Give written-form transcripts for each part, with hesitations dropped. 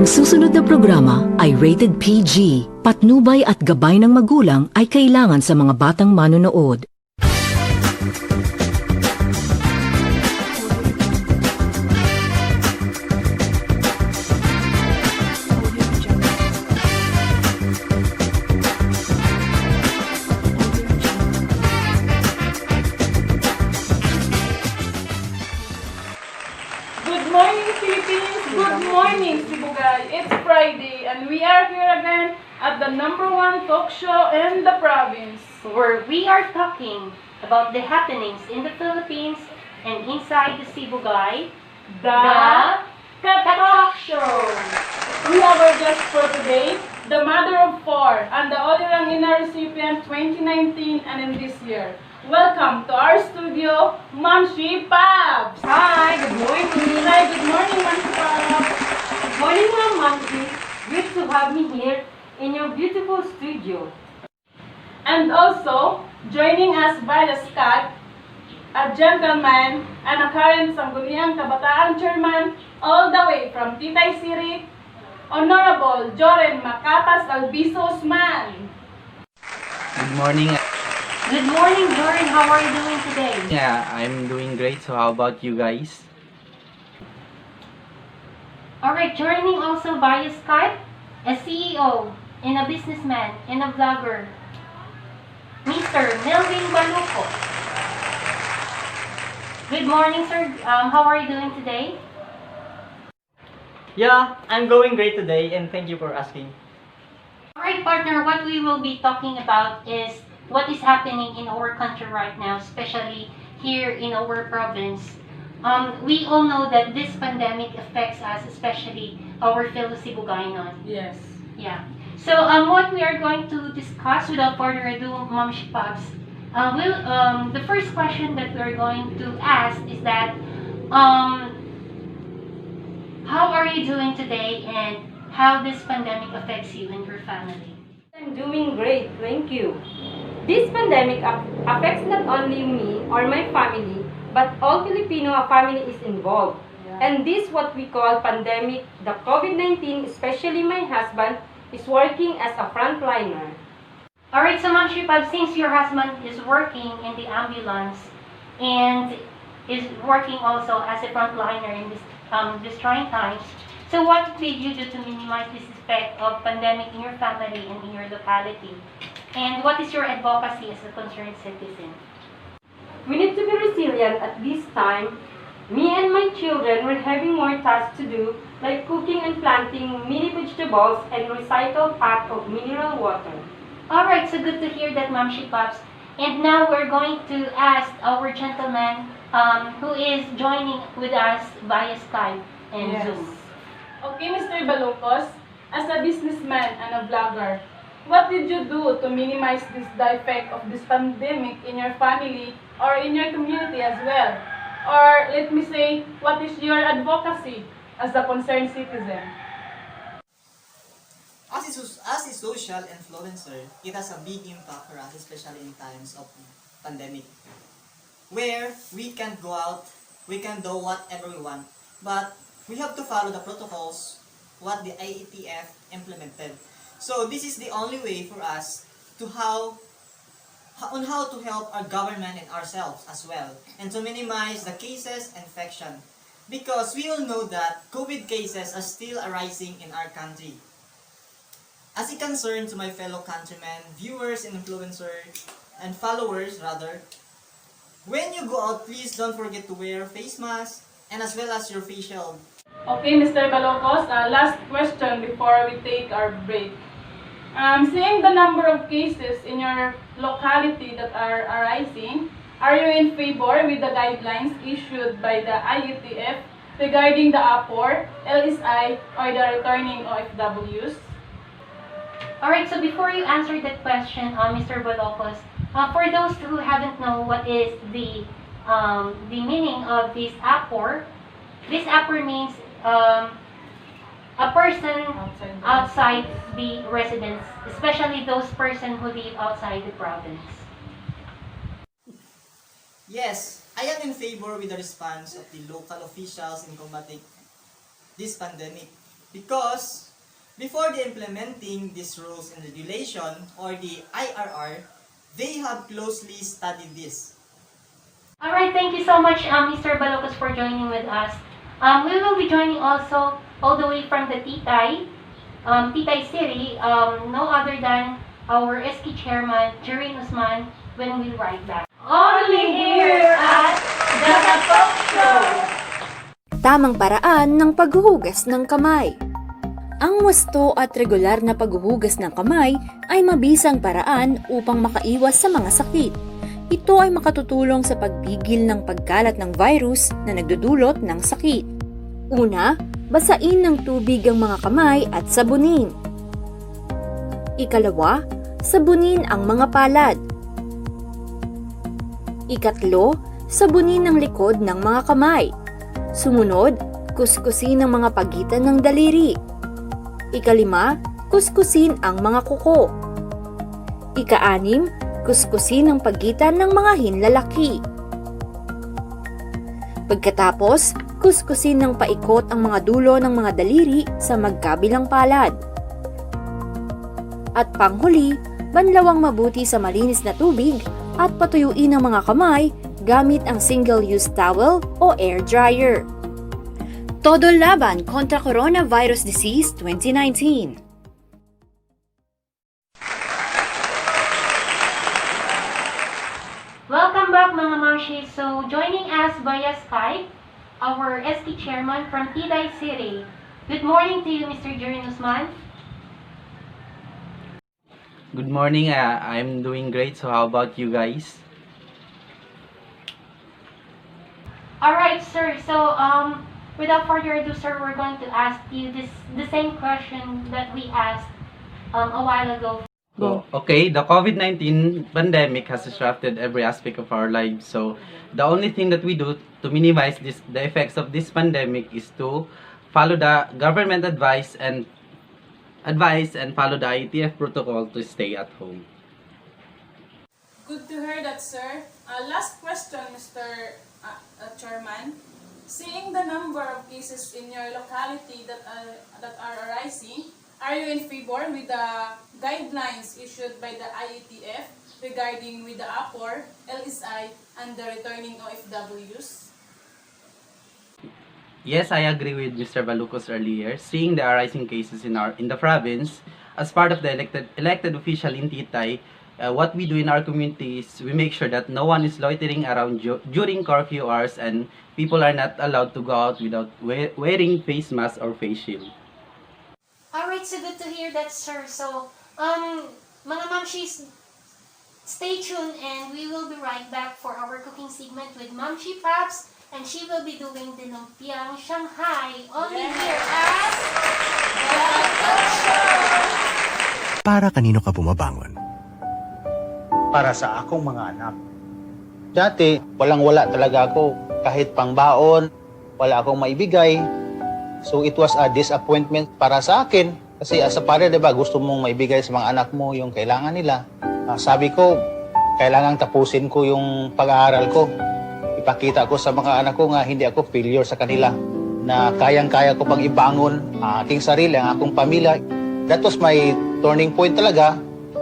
Ang susunod na programa ay rated PG. Patnubay at gabay ng magulang ay kailangan sa mga batang manonood. Good morning, Philippines! Good morning, Sibugay! It's Friday and we are here again at the #1 talk show in the province. Where we are talking about the happenings in the Philippines and inside the Sibugay, The Katok Show! We have our guest for today, the mother of 4 and the Odirangina recipient 2019 and in this year. Welcome to our studio, Manshi Pabs! Hi, good morning. Hi, good morning, Manshi Pabs! Good morning, Ma'am Mansi. Good to have me here in your beautiful studio. And also, joining us via Skype, a gentleman and a current Sangguniang Kabataan Chairman, all the way from Titay City, Honorable Joren Macatas Albiso Osman. Good morning. good morning, Jorin. How are you doing today? Yeah, I'm doing great. So how about you guys? Alright, joining also via Skype, a CEO and a businessman and a vlogger, Mr. Melvin Balucos. Good morning, sir. How are you doing today? Yeah, I'm going great today and thank you for asking. Alright, partner, what we will be talking about is what is happening in our country right now, especially here in our province. We all know that this pandemic affects us, especially our fellow Sibugayanon. Yes. Yeah. So, what we are going to discuss without further ado, Ma'am Shipabs, the first question that we're going to ask is that, how are you doing today and how this pandemic affects you and your family? I'm doing great, thank you. This pandemic affects not only me or my family, but all Filipino family is involved. And this what we call pandemic, the COVID-19, especially my husband, is working as a frontliner. Alright, so Ma'am Shipab, since your husband is working in the ambulance and is working also as a frontliner in this trying times, so what did you do to minimize this effect of pandemic in your family and in your locality? And what is your advocacy as a concerned citizen? We need to be resilient at this time. Me and my children were having more tasks to do, like cooking and planting mini vegetables and recycle pack of mineral water. Alright, so good to hear that, Ma'am Shipabs. And now we're going to ask our gentleman who is joining with us via Skype and Yes. Zoom. Okay, Mr. Balucos, as a businessman and a vlogger, what did you do to minimize the effect of this pandemic in your family or in your community as well? Or let me say, what is your advocacy as a concerned citizen? As a social influencer, it has a big impact for us, especially in times of pandemic, where we can't go out, we can do whatever we want, but we have to follow the protocols what the IETF implemented. So this is the only way for us to how to help our government and ourselves as well, and to minimize the cases and infection, because we all know that COVID cases are still arising in our country. As a concern to my fellow countrymen, viewers and influencers, and followers rather, when you go out, please don't forget to wear face mask and as well as your facial. Okay, Mr. Balocos, last question before we take our break. Seeing the number of cases in your locality that are arising, are you in favor with the guidelines issued by the IETF regarding the APOR, LSI, or the returning OFWs? Alright, so before you answer that question, Mr. Balocos, for those who haven't know what is the meaning of this APOR means a person outside the residence, especially those person who live outside the province. Yes, I am in favor with the response of the local officials in combating this pandemic. Because before the implementing these rules and regulation or the IRR, they have closely studied this. Alright, thank you so much, Mr. Balocos, for joining with us. We will be joining also all the way from the Titay City, no other than our SK Chairman, Jerin Usman, when we ride back. Only here at The Talk Show! Tamang paraan ng paghuhugas ng kamay. Ang wasto at regular na paghuhugas ng kamay ay mabisang paraan upang makaiwas sa mga sakit. Ito ay makatutulong sa pagpigil ng pagkalat ng virus na nagdudulot ng sakit. Una, basain ng tubig ang mga kamay at sabunin. Ikalawa, sabunin ang mga palad. Ikatlo, sabunin ang likod ng mga kamay. Sumunod, kuskusin ang mga pagitan ng daliri. Ikalima, kuskusin ang mga kuko. Ika-anim, kuskusin ang pagitan ng mga hinlalaki. Pagkatapos, kuskusin ng paikot ang mga dulo ng mga daliri sa magkabilang palad. At panghuli, banlawang mabuti sa malinis na tubig at patuyuin ang mga kamay gamit ang single-use towel o air dryer. Todo laban kontra Coronavirus Disease 2019. Welcome back, mga mamshis. So, joining us via Skype, our SK Chairman from Titay City. Good morning to you, Mr. Jerin Usman. Good morning. I'm doing great. So how about you guys? Alright, sir. So, without further ado, sir, we're going to ask you the same question that we asked a while ago. Okay, the COVID-19 pandemic has disrupted every aspect of our lives. So the only thing that we do to minimize the effects of this pandemic is to follow the government advice and follow the IETF protocol to stay at home. Good to hear that, sir. Last question, Mr. Chairman. Seeing the number of cases in your locality that are arising, are you in favor with the guidelines issued by the IETF regarding with the APOR, LSI, and the returning OFWs? Yes, I agree with Mr. Balucos earlier. Seeing the arising cases in the province, as part of the elected official in Titay, what we do in our community is we make sure that no one is loitering around during curfew hours and people are not allowed to go out without wearing face mask or face shield. Alright, so good to hear that, sir. So, mga mamshis, stay tuned and we will be right back for our cooking segment with Mamshi Paps, and she will be doing the lumpiang Shanghai only here at The Talk Show. Para kanino ka bumabangon? Para sa akong mga anak. Dati, walang-wala talaga ako. Kahit pangbaon, wala akong maibigay. So it was a disappointment para sa akin. Kasi as a father, diba, gusto mong maibigay sa mga anak mo yung kailangan nila. Sabi ko, kailangang tapusin ko yung pag-aaral ko. Ipakita ko sa mga anak ko nga hindi ako failure sa kanila. Na kayang-kaya ko pang ibangon ang aking sarili, ang akong pamilya. That was my turning point talaga.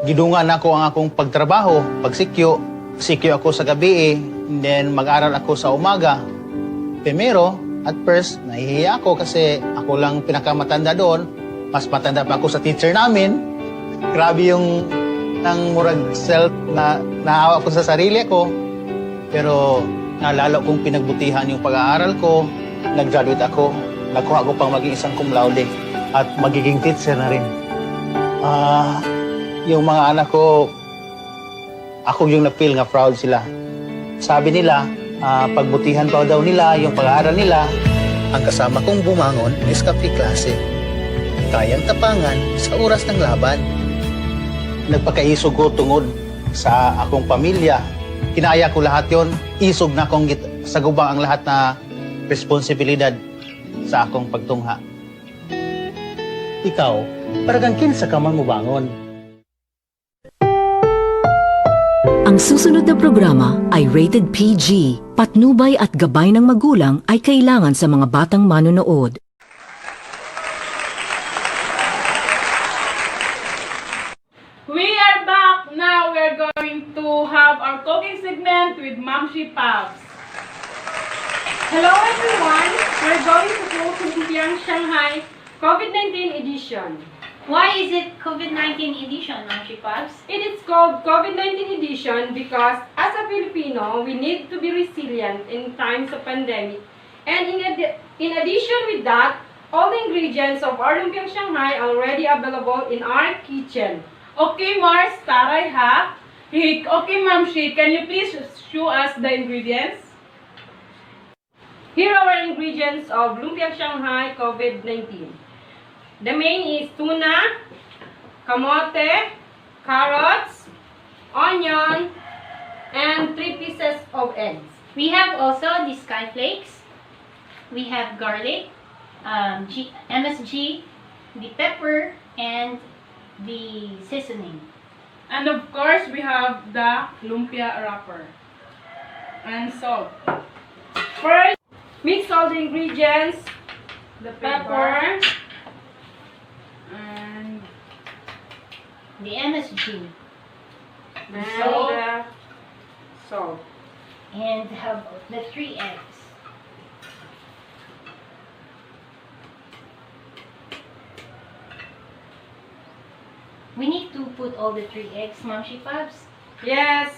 Gidungan ako ang akong pagtrabaho, pagsikyo. Sikyo ako sa gabi and then mag-aral ako sa umaga. Primero, at first, nahihiya ako kasi ako lang pinakamatanda doon. Mas matanda pa ako sa teacher namin. Grabe yung nang murag self na naawa ko sa sarili ko. Pero nalalo kong pinagbutihan yung pag-aaral ko. Nag-graduate ako. Nakuha ko pang maging isang cum laude. At magiging teacher na rin. Yung mga anak ko, ako yung na-feel nga proud sila. Sabi nila, pagbutihan pa daw nila yung pag-aaral nila. Ang kasama kong bumangon is kape-klase. Kayang tapangan sa oras ng laban. Nagpakaisog ko tungod sa akong pamilya. Kinaya ko lahat yon. Isog na akong sagubang ang lahat na responsibilidad sa akong pagtungha. Ikaw, paragang kinsa ka man mo bangon. Ang susunod na programa ay rated PG. Patnubay at gabay ng magulang ay kailangan sa mga batang manonood. now we're going to have our cooking segment with Mamshi Pops. Hello everyone! We're going to cook Lumpiang Shanghai COVID-19 edition. Why is it COVID-19 edition, Mamshi Pops? It is called COVID-19 edition because as a Filipino, we need to be resilient in times of pandemic. And in addition with that, all the ingredients of our Lumpiang Shanghai are already available in our kitchen. Okay, Mars, taray ha? Okay, Mamshi, can you please show us the ingredients? Here are our ingredients of Lumpiang Shanghai COVID-19. The main is tuna, kamote, carrots, onion, and 3 pieces of eggs. We have also the sky flakes. We have garlic, MSG, the pepper, and the seasoning. And of course, we have the lumpia wrapper and salt. First, mix all the ingredients, The pepper, and The MSG. and salt. the salt. And have the 3 eggs. We need to put all the 3 eggs, Mamshi Pops. Yes.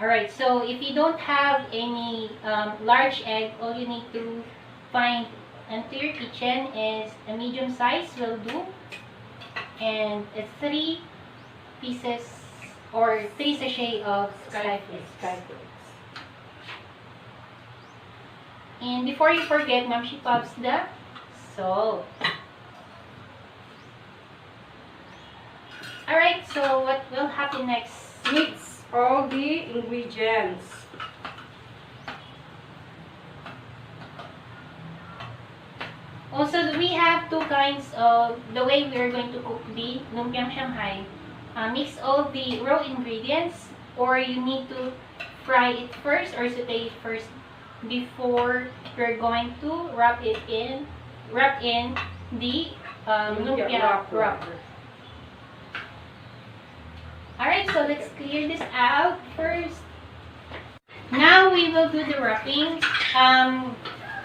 Alright, so if you don't have any large egg, all you need to find into your kitchen is a medium size will do. And it's 3 pieces or 3 sachet of sky flakes. And before you forget, Mamshi Pops, the salt. Alright, so what will happen next? Mix all the ingredients. Also, we have 2 kinds of the way we are going to cook the Lumpiang Shanghai. Mix all the raw ingredients, or you need to fry it first or saute it first before you're going to wrap in the lumpia wrapper. Alright, so let's clear this out first. Now we will do the wrapping.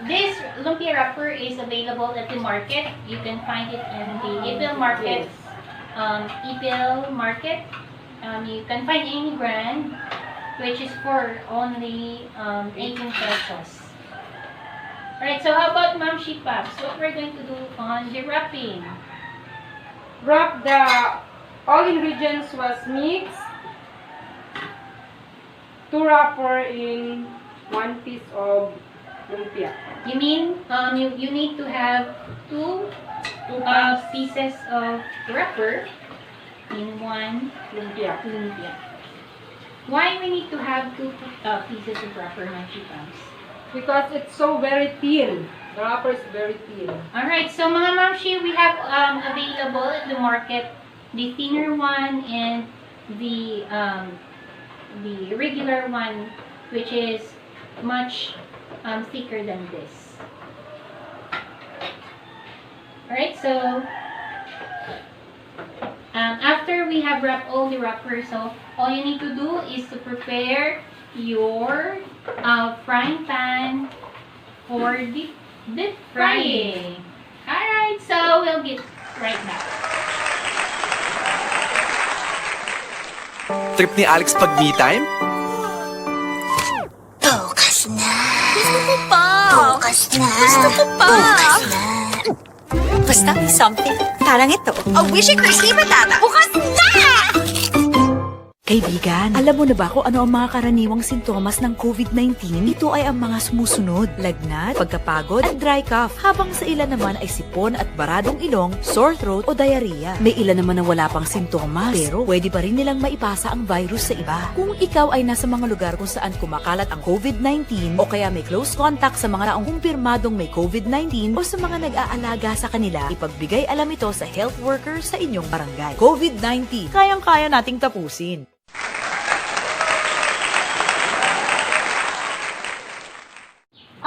This lumpia wrapper is available at the market. You can find it in the Ipil market. Ipil market. You can find any brand, which is for only 18 pesos. Alright, so how about Mamshi Pops? What we're going to do on the wrapping? Wrap the all ingredients was mixed to wrapper in 1 piece of lumpia. You mean you need to have 2 pieces of wrapper in 1 lumpia. Why we need to have 2 pieces of wrapper, Mamshi Pops? Because it's so very thin. The wrapper is very thin. Alright, so mga Mamshi, we have available at the market the thinner one and the regular one, which is much thicker than this. Alright, so after we have wrapped all the wrappers, so all you need to do is to prepare your frying pan for the deep frying. Alright, so we'll get right back. Trip ni Alex pag me time? Bukas na. Gusto ko pa. Bukas na. Gusto ko pa. Bukas na. Basta may something. Parang ito. A wishy crispy patata. Bukas na! Kaibigan, alam mo na ba kung ano ang mga karaniwang sintomas ng COVID-19? Ito ay ang mga sumusunod: lagnat, pagkapagod, at dry cough. Habang sa ilan naman ay sipon at baradong ilong, sore throat o diarrhea. May ilan naman na wala pang sintomas, pero pwede pa rin nilang maipasa ang virus sa iba. Kung ikaw ay nasa mga lugar kung saan kumakalat ang COVID-19 o kaya may close contact sa mga taong kumpirmadong may COVID-19 o sa mga nag-aalaga sa kanila, ipagbigay alam ito sa health worker sa inyong barangay. COVID-19, kayang-kaya nating tapusin.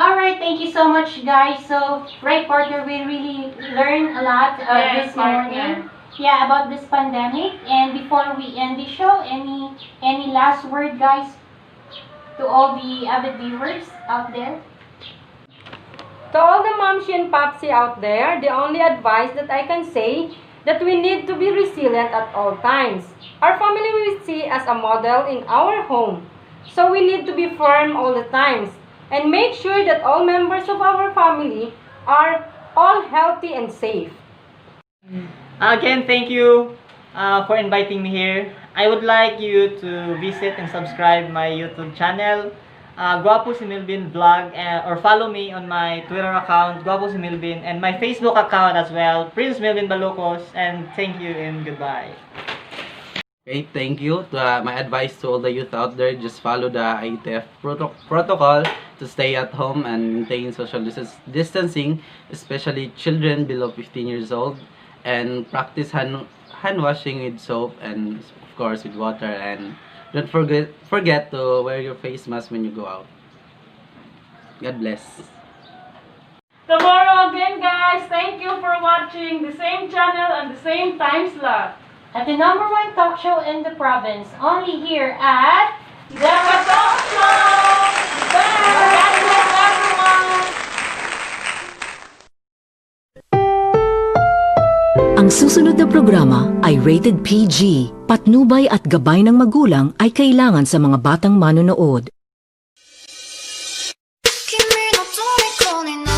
Alright thank you so much, guys. So, right, partner, we really learned a lot Yes, this morning. partner. Yeah, about this pandemic. And before we end the show, any last word, guys, to all the avid viewers out there? To all the momshi and popsi out there, the only advice that I can say that we need to be resilient at all times. Our family we see as a model in our home. So we need to be firm all the times and make sure that all members of our family are all healthy and safe. Again, thank you for inviting me here. I would like you to visit and subscribe my YouTube channel, Guapo si Milvin Vlog, or follow me on my Twitter account, Guapo si Milvin, and my Facebook account as well, Prince Milvin Balucos, and thank you and goodbye. Okay, thank you. My advice to all the youth out there, just follow the ITF protocol to stay at home and maintain social distancing, especially children below 15 years old, and practice hand washing with soap and of course with water, and don't forget to wear your face mask when you go out. God bless. Tomorrow again, guys. Thank you for watching the same channel and the same time slot. At the #1 talk show in the province, only here at The Talk Show! Bye! God bless everyone! Ang susunod na programa ay rated PG. Patnubay at gabay ng magulang ay kailangan sa mga batang manonood. 君の虜にな